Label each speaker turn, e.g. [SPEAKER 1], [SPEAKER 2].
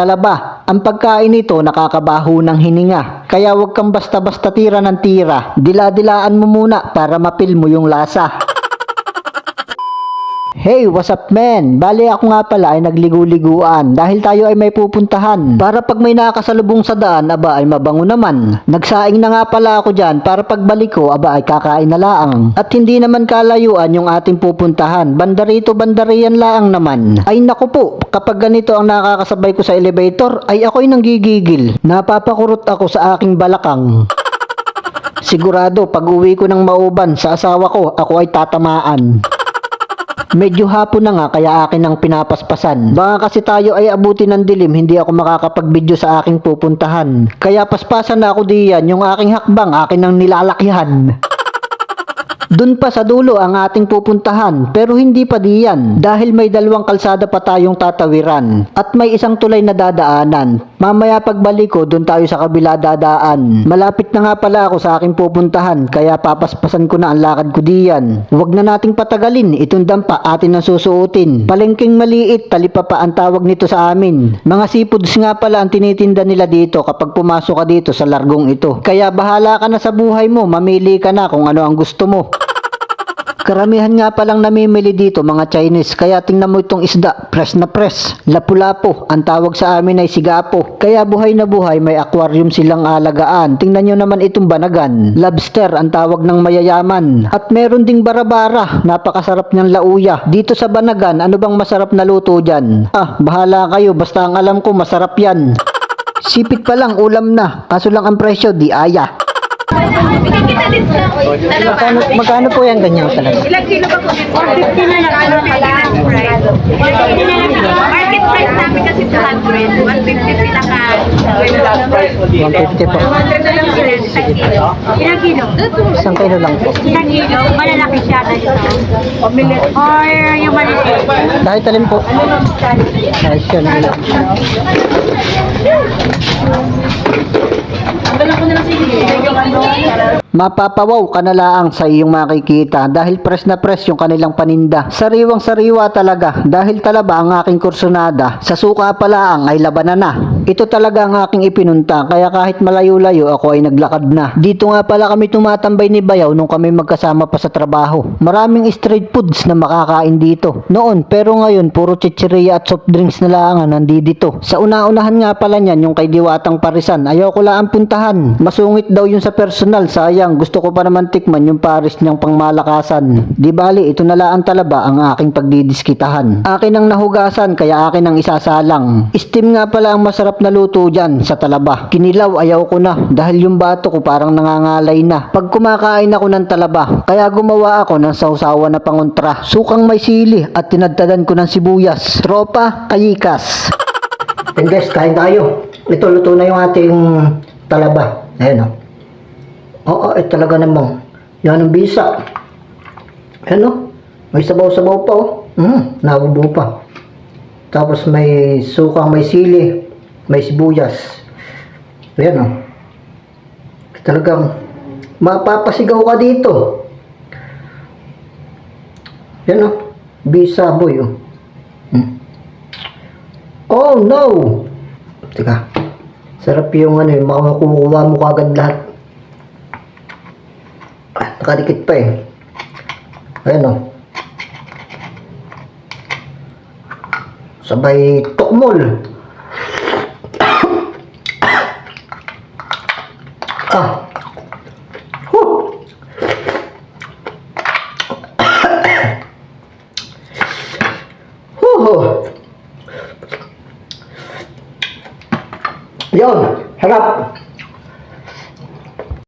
[SPEAKER 1] talaba. Ang pagkain nito nakakabaho ng hininga. Kaya huwag kang basta-basta tira ng tira. Dila-dilaan mo muna para mapil mo yung lasa. Hey, what's up men? Bale ako nga pala ay nagligo-liguan dahil tayo ay may pupuntahan. Para pag may nakasalubong sa daan, aba ay mabango naman. Nagsaing na nga pala ako dyan para pagbalik ko, aba ay kakain na laang. At hindi naman kalayuan yung ating pupuntahan. Banda rito, banda riyan laang naman. Ay naku po, kapag ganito ang nakakasabay ko sa elevator, ay ako'y nanggigigil. Napapakurot ako sa aking balakang. Sigurado, pag uwi ko ng mauban sa asawa ko, ako ay tatamaan. Medyo hapon na nga kaya akin ang pinapaspasan. Baka kasi tayo ay abuti ng dilim, hindi ako makakapag-video sa aking pupuntahan. Kaya paspasan na ako diyan, yung aking hakbang, akin ang nilalakyan. Dun pa sa dulo ang ating pupuntahan, pero hindi pa diyan dahil may dalawang kalsada pa tayong tatawiran at may isang tulay na dadaanan. Mamaya pagbalik ko, dun tayo sa kabila dadaan. Malapit na nga pala ako sa aking pupuntahan kaya papaspasan ko na ang lakad ko diyan. Huwag na nating patagalin, itong dampa atin ang susuotin. Palengking maliit, talipapa ang tawag nito sa amin. Mga seafoods nga pala ang tinitinda nila dito kapag pumasok ka dito sa largong ito. Kaya bahala ka na sa buhay mo, mamili ka na kung ano ang gusto mo. Karamihan nga palang namimili dito mga Chinese, kaya tingnan mo itong isda, press na press. Lapu-lapu, ang tawag sa amin ay sigapo. Kaya buhay na buhay, may aquarium silang alagaan. Tingnan nyo naman itong banagan. Lobster, ang tawag ng mayayaman. At meron ding barabara, napakasarap niyang lauya. Dito sa banagan, ano bang masarap na luto dyan? Ah, bahala kayo, basta ang alam ko masarap yan. Sipit pa lang, ulam na. Kaso lang ang presyo, di aya. Magkano po yan ganyan talaga?
[SPEAKER 2] Ilang kilo ba po? 450 na lang. 450 price. 450 na lang. Market price namin kasi 200. 150 pinaka.
[SPEAKER 1] 150 po.
[SPEAKER 2] 200 na lang sila. Isang kilo. Ilang kilo?
[SPEAKER 1] Isang kilo lang po.
[SPEAKER 2] Isang kilo. Malalaki siya. Or yung maliliit.
[SPEAKER 1] Dahil talin po. Dahil siya nila. Mapapawaw ka na laang sa iyong makikita dahil press na press yung kanilang paninda. Sariwang sariwa talaga dahil talaba ang aking kursunada. Sa suka pa laang ay labanan na. Ito talaga ang aking ipinunta kaya kahit malayo-layo ako ay naglakad na. Dito nga pala kami tumatambay ni Bayaw nung kami magkasama pa sa trabaho. Maraming street foods na makakain dito. Noon pero ngayon puro chichirya at soft drinks na lang ang nandito. Sa una-unahan nga pala niyan yung kay Diwatang Parisan. Ayaw ko lang puntahan. Masungit daw yun sa personal. Sayang, gusto ko pa naman tikman yung Paris niyang pangmalakasan. Di bali, ito na lang talaba ang aking pagdidiskitahan. Akin ang nahugasan, kaya akin ang isasalang. Steam nga pala ang masarap na luto dyan sa talaba. Kinilaw, ayaw ko na dahil yung bato ko parang nangangalay na. Pag kumakain ako ng talaba, kaya gumawa ako ng sausawa na pangontra. Sukang may sili at tinadtadan ko ng sibuyas. Tropa, kayikas. And guys, kain tayo. Ito, luto na yung ating talaba. Ayan o. Oo, talaga namang. Yan ang bisa. Ayan o. May sabaw-sabaw pa o. Nabubo pa. Tapos may sukang, may sili, may sibuyas. Ayan o. Talagang mapapasigaw ka dito. Ayan o. Bisa boy o. Oh no! Teka. Sarap yung ano eh. Makukuha mo kagad lahat. Nakadikit pa eh. Ayan o. Sabay tukmol. Ah. Huh. Yun. Harap.